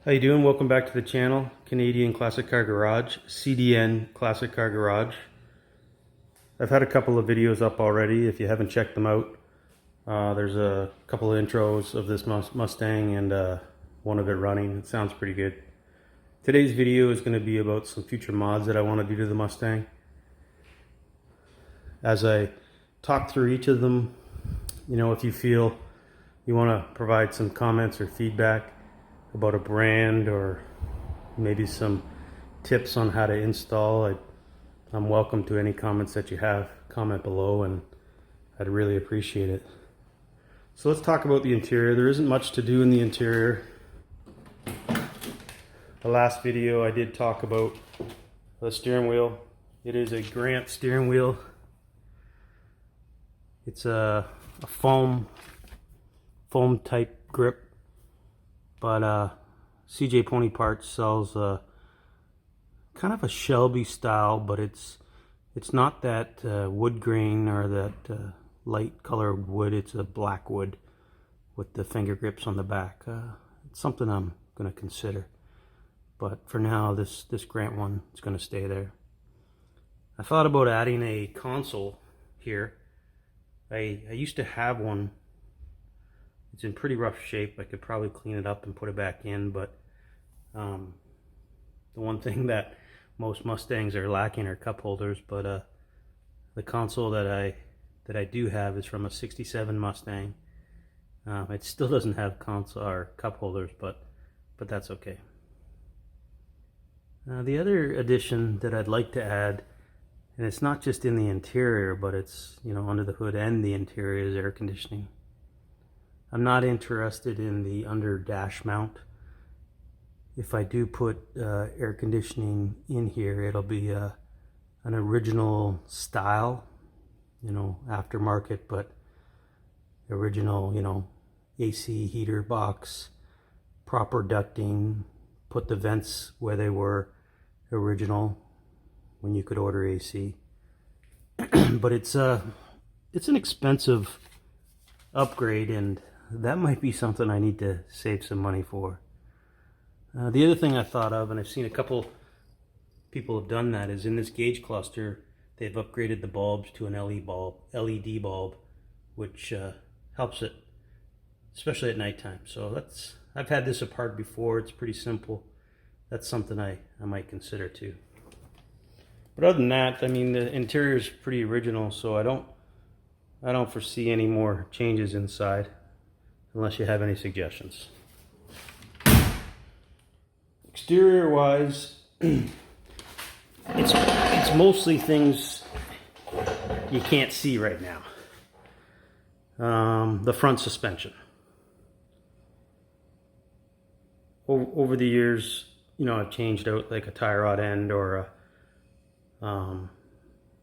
How you doing? Welcome back to the channel, Canadian Classic Car Garage, CDN Classic Car Garage. I've had a couple of videos up already. If you haven't checked them out, there's a couple of intros of this Mustang and one of it running. It sounds pretty good. Today's video is going to be about some future mods that I want to do to the Mustang. As I talk through each of them, if you feel you want to provide some comments or feedback about a brand or maybe some tips on how to install, I'm welcome to any comments that you have. Comment below and I'd really appreciate it. So let's talk about the interior. There isn't much to do in the interior. The last video I did talk about the steering wheel. It is a Grant steering wheel. It's a foam type grip. But CJ Pony Parts sells kind of a Shelby style, but it's not that wood grain or that light colored wood. It's a black wood with the finger grips on the back. It's something I'm going to consider. But for now, this Grant one is going to stay there. I thought about adding a console here. I used to have one. It's in pretty rough shape. I could probably clean it up and put it back in, but the one thing that most Mustangs are lacking are cup holders. But the console that I do have is from a '67 Mustang. It still doesn't have console or cup holders, but that's okay. The other addition that I'd like to add, and it's not just in the interior, but it's under the hood and the interior, is air conditioning. I'm not interested in the under dash mount. If I do put air conditioning in here, it'll be an original style, aftermarket, but original, AC heater box, proper ducting, put the vents where they were original when you could order AC. But it's an expensive upgrade, and that might be something I need to save some money for. The other thing I thought of, and I've seen a couple people have done that, is in this gauge cluster, they've upgraded the bulbs to an LED bulb, which helps it, especially at nighttime. So I've had this apart before. It's pretty simple. That's something I might consider too. But other than that, the interior is pretty original, so I don't foresee any more changes inside, unless you have any suggestions. Exterior wise, it's mostly things you can't see right now. The front suspension. Over the years, I've changed out like a tie rod end or a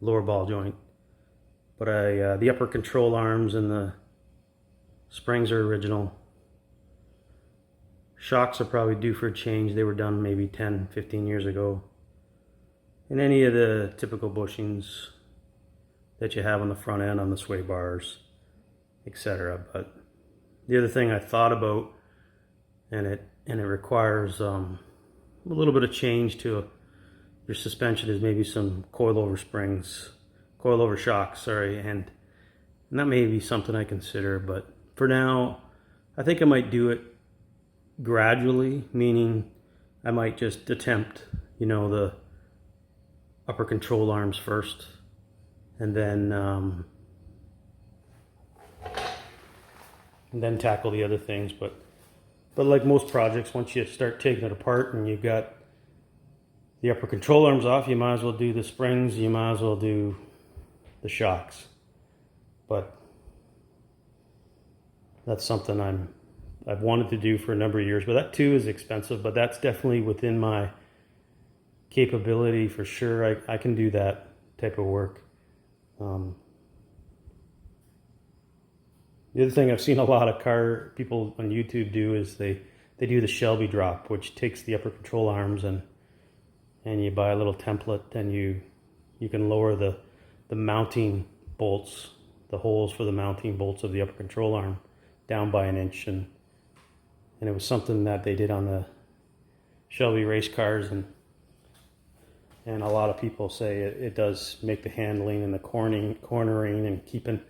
lower ball joint. But the upper control arms and the springs are original. Shocks are probably due for a change. They were done maybe 10, 15 years ago. And any of the typical bushings that you have on the front end, on the sway bars, etc. But the other thing I thought about, and it requires a little bit of change to your suspension, is maybe some coilover shocks, and that may be something I consider. But for now, I think I might do it gradually, meaning I might just attempt, the upper control arms first, and then tackle the other things. But like most projects, once you start taking it apart and you've got the upper control arms off, you might as well do the springs, you might as well do the shocks. But that's something I've wanted to do for a number of years. But that too is expensive, but that's definitely within my capability for sure. I can do that type of work. The other thing I've seen a lot of car people on YouTube do is they do the Shelby drop, which takes the upper control arms and you buy a little template, and you can lower the mounting bolts, the holes for the mounting bolts of the upper control arm down by 1 inch, and it was something that they did on Shelby race cars, and a lot of people say it does make the handling and the cornering and keeping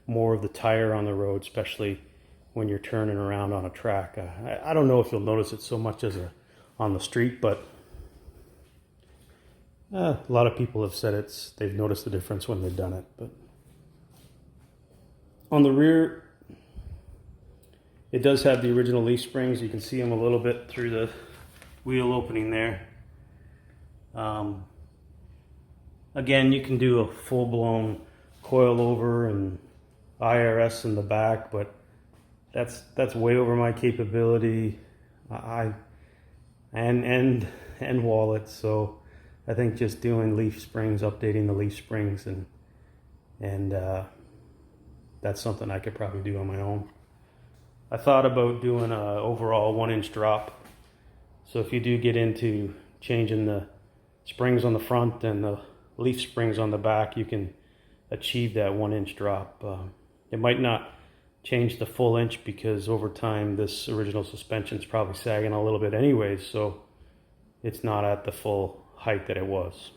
more of the tire on the road, especially when you're turning around on a track. I don't know if you'll notice it so much as on the street, but a lot of people have said they've noticed the difference when they've done it. But on the rear, it does have the original leaf springs. You can see them a little bit through the wheel opening there. Again, you can do a full-blown coil over and IRS in the back, but that's way over my capability. And wallet. So I think just doing leaf springs, updating the leaf springs, and that's something I could probably do on my own. I thought about doing a overall 1-inch drop. So if you do get into changing the springs on the front and the leaf springs on the back, you can achieve that 1-inch drop. It might not change the full inch because over time this original suspension is probably sagging a little bit anyways, so it's not at the full height that it was.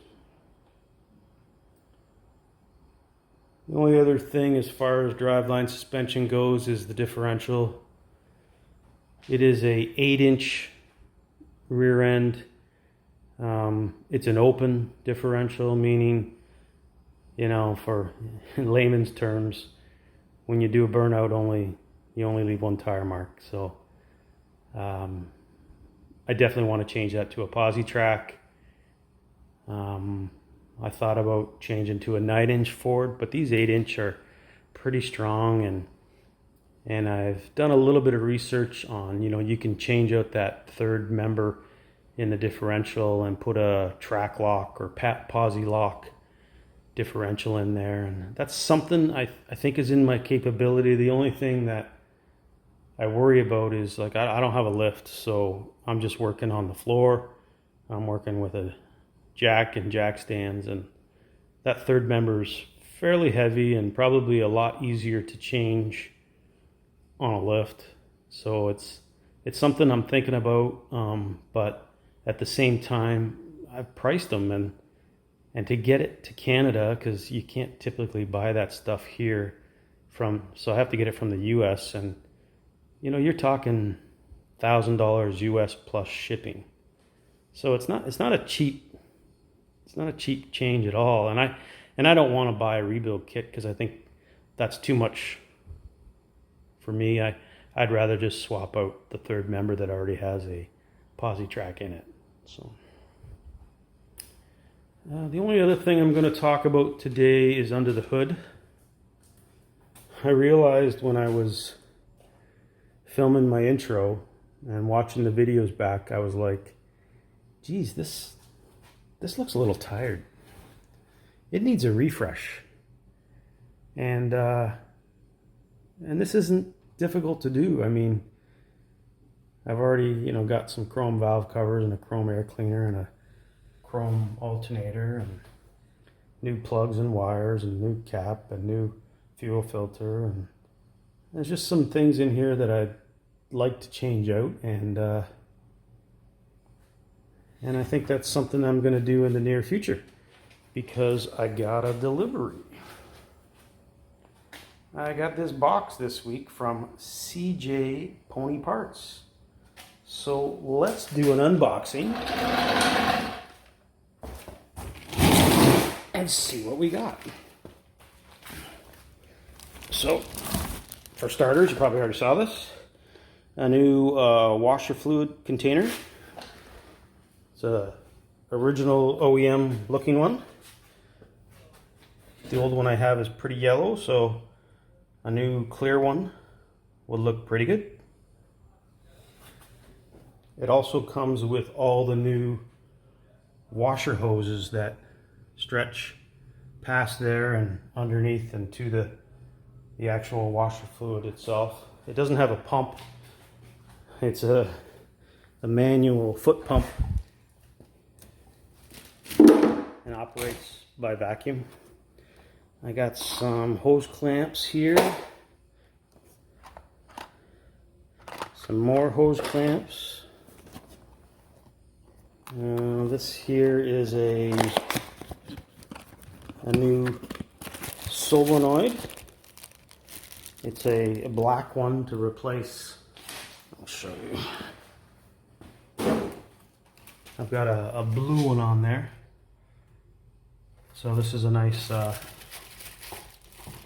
The only other thing as far as driveline suspension goes is the differential. It is a 8-inch rear end. It's an open differential, meaning, you know, for in layman's terms, when you do a burnout, you only leave one tire mark. So I definitely want to change that to a posi track. I thought about changing to a 9-inch Ford, but these 8-inch are pretty strong, and I've done a little bit of research on, you know, you can change out that third member in the differential and put a track lock or posi lock differential in there, and that's something I think is in my capability. The only thing that I worry about is, like, I don't have a lift, so I'm just working on the floor. I'm working with a jack and jack stands, and that third member's fairly heavy and probably a lot easier to change on a lift. So it's something I'm thinking about, but at the same time, I've priced them, and to get it to Canada, because you can't typically buy that stuff here so I have to get it from the US, and you know, you're talking $1,000 US plus shipping. So it's not a cheap change at all, and I don't want to buy a rebuild kit because I think that's too much for me. I'd rather just swap out the third member that already has a posi track in it. So the only other thing I'm going to talk about today is under the hood. I realized when I was filming my intro and watching the videos back, I was like, geez, this looks a little tired. It needs a refresh. And this isn't difficult to do. I mean, I've already, you know, got some chrome valve covers and a chrome air cleaner and a chrome alternator and new plugs and wires and new cap and new fuel filter, and there's just some things in here that I'd like to change out, and I think that's something I'm going to do in the near future because I got a delivery. I got this box this week from CJ Pony Parts. So let's do an unboxing and see what we got. So, for starters, you probably already saw this. A new washer fluid container. It's a original OEM looking one. The old one I have is pretty yellow, so a new clear one would look pretty good. It also comes with all the new washer hoses that stretch past there and underneath and to the actual washer fluid itself. It doesn't have a pump. It's a manual foot pump and operates by vacuum. I got some hose clamps here. Some more hose clamps. This here is a new solenoid. It's a black one to replace. I'll show you. I've got a blue one on there. So this is a nice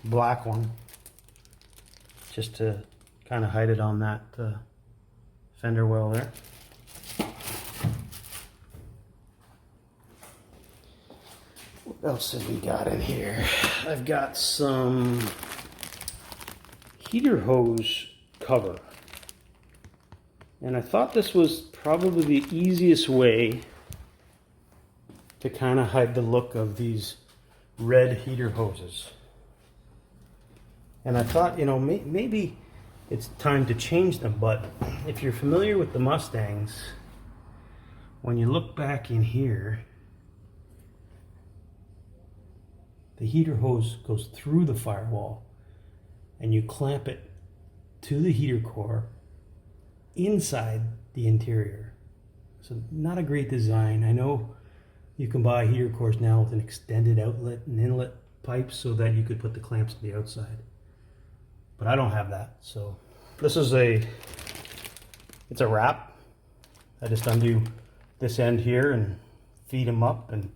black one, just to kind of hide it on that fender well there. What else have we got in here? I've got some heater hose cover. And I thought this was probably the easiest way to kind of hide the look of these red heater hoses. And I thought, you know, maybe it's time to change them. But if you're familiar with the Mustangs, when you look back in here, the heater hose goes through the firewall and you clamp it to the heater core inside the interior. So not a great design. I know you can buy heater cores now with an extended outlet and inlet pipe so that you could put the clamps to the outside. But I don't have that. So this is it's a wrap. I just undo this end here and feed them up and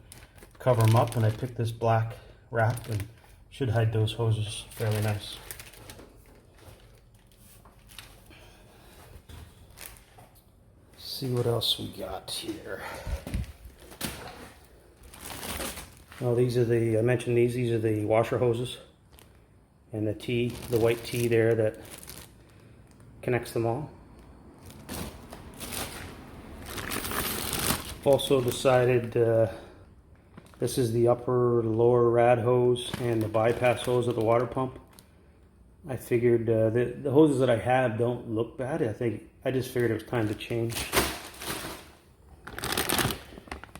cover them up, and I picked this black wrap and should hide those hoses fairly nice. See what else we got here. Well, these are I mentioned these are the washer hoses, and the white T there that connects them all. Also decided this is the upper lower rad hose and the bypass hose of the water pump. I figured the hoses that I have don't look bad. I just figured it was time to change.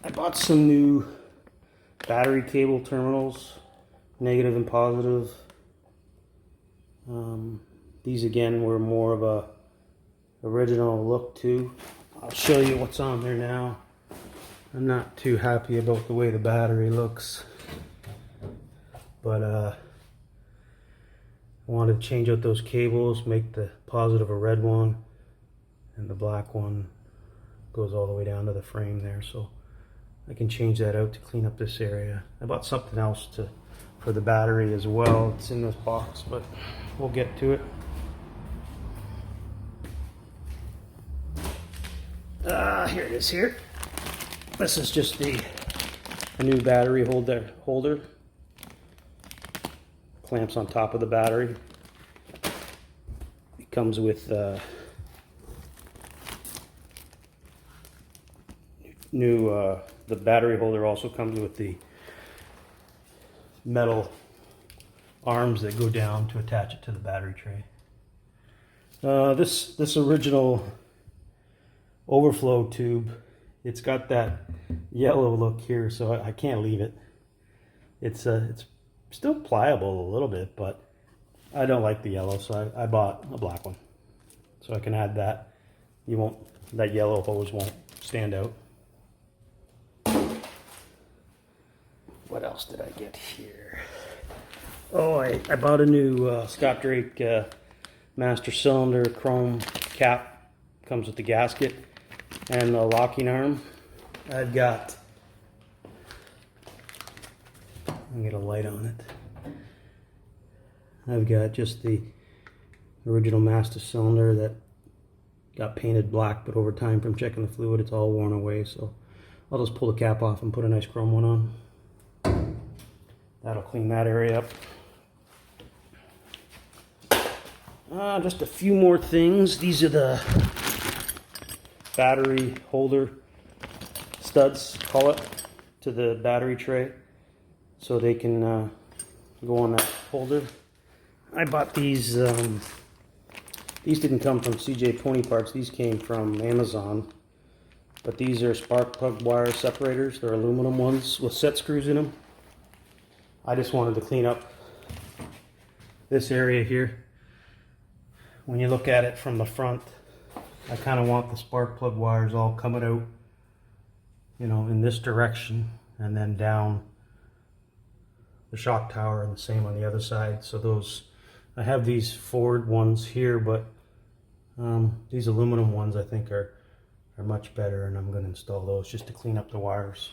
I bought some new battery cable terminals, negative and positive. These again were more of a original look too. I'll show you what's on there now. I'm not too happy about the way the battery looks, but I wanted to change out those cables, make the positive a red one and the black one goes all the way down to the frame there, so I can change that out to clean up this area. I bought something else for the battery as well. It's in this box, but we'll get to it. Here it is here. This is just a new battery holder. Clamps on top of the battery. It comes with the battery holder also comes with the metal arms that go down to attach it to the battery tray. This original overflow tube, it's got that yellow look here, so I can't leave it. It's still pliable a little bit, but I don't like the yellow, so I bought a black one. So I can add that. That yellow hose won't stand out. What else did I get here? Oh, I bought a new Scott Drake master cylinder chrome cap. Comes with the gasket and the locking arm. I've got, I'll get a light on it. I've got just the original master cylinder that got painted black, but over time from checking the fluid, it's all worn away. So I'll just pull the cap off and put a nice chrome one on. That'll clean that area up. Just a few more things. These are the battery holder studs, call it, to the battery tray, so they can go on that holder. I bought these. These didn't come from CJ Pony Parts. These came from Amazon. But these are spark plug wire separators. They're aluminum ones with set screws in them. I just wanted to clean up this area here. When you look at it from the front, I kind of want the spark plug wires all coming out you know, in this direction and then down the shock tower, and the same on the other side. So those, I have these Ford ones here, but these aluminum ones I think are much better, and I'm going to install those just to clean up the wires.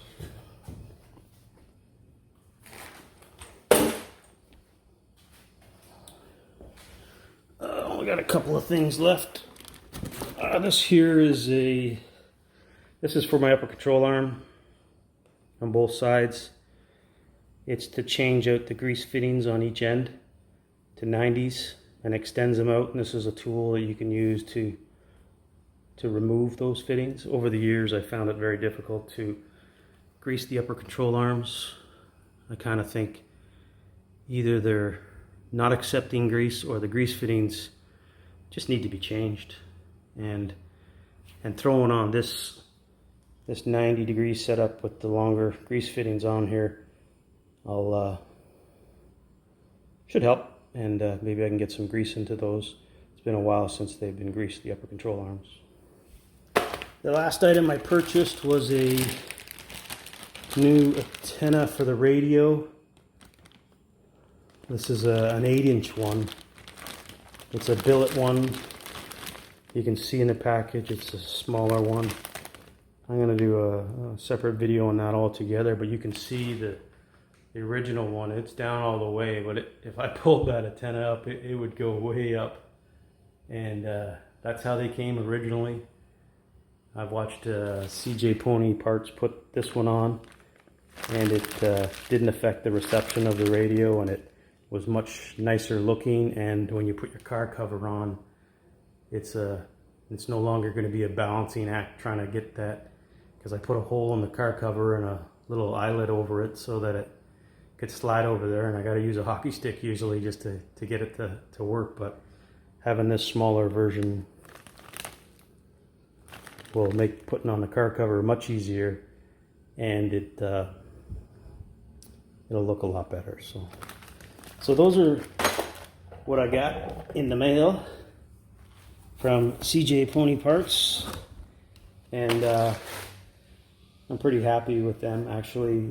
We got a couple of things left. This here is this is for my upper control arm on both sides. It's to change out the grease fittings on each end to 90s and extends them out. And this is a tool that you can use to remove those fittings. Over the years, I found it very difficult to grease the upper control arms. I kind of think either they're not accepting grease or the grease fittings just need to be changed. And throwing on this 90-degree setup with the longer grease fittings on here, should help, and maybe I can get some grease into those. It's been a while since they've been greased, the upper control arms. The last item I purchased was a new antenna for the radio. This is an 8-inch one. It's a billet one. You can see in the package it's a smaller one. I'm going to do a separate video on that altogether, but you can see the original one. It's down all the way, but if I pulled that antenna up, it would go way up. And that's how they came originally. I've watched CJ Pony Parts put this one on, and it didn't affect the reception of the radio, and it was much nicer looking. And when you put your car cover on, it's no longer going to be a balancing act trying to get that, because I put a hole in the car cover and a little eyelet over it so that it could slide over there, and I got to use a hockey stick usually just to get it to work. But having this smaller version will make putting on the car cover much easier, and it'll look a lot better. So those are what I got in the mail from CJ Pony Parts, and I'm pretty happy with them. Actually,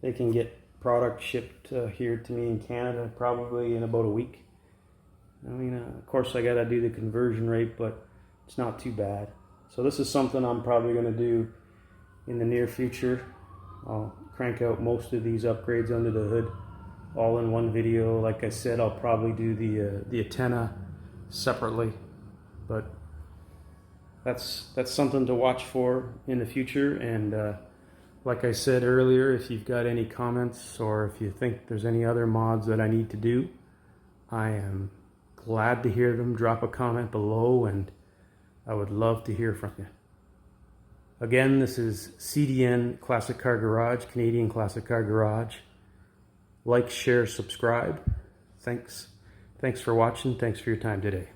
they can get product shipped here to me in Canada probably in about a week. I mean, of course I gotta do the conversion rate, but it's not too bad. So this is something I'm probably gonna do in the near future. I'll crank out most of these upgrades under the hood all in one video. Like I said, I'll probably do the antenna separately, but that's something to watch for in the future. And like I said earlier, if you've got any comments or if you think there's any other mods that I need to do, I am glad to hear them. Drop a comment below, and I would love to hear from you. Again, this is CDN Classic Car Garage, Canadian Classic Car Garage. Like, share, subscribe. Thanks for watching. Thanks for your time today.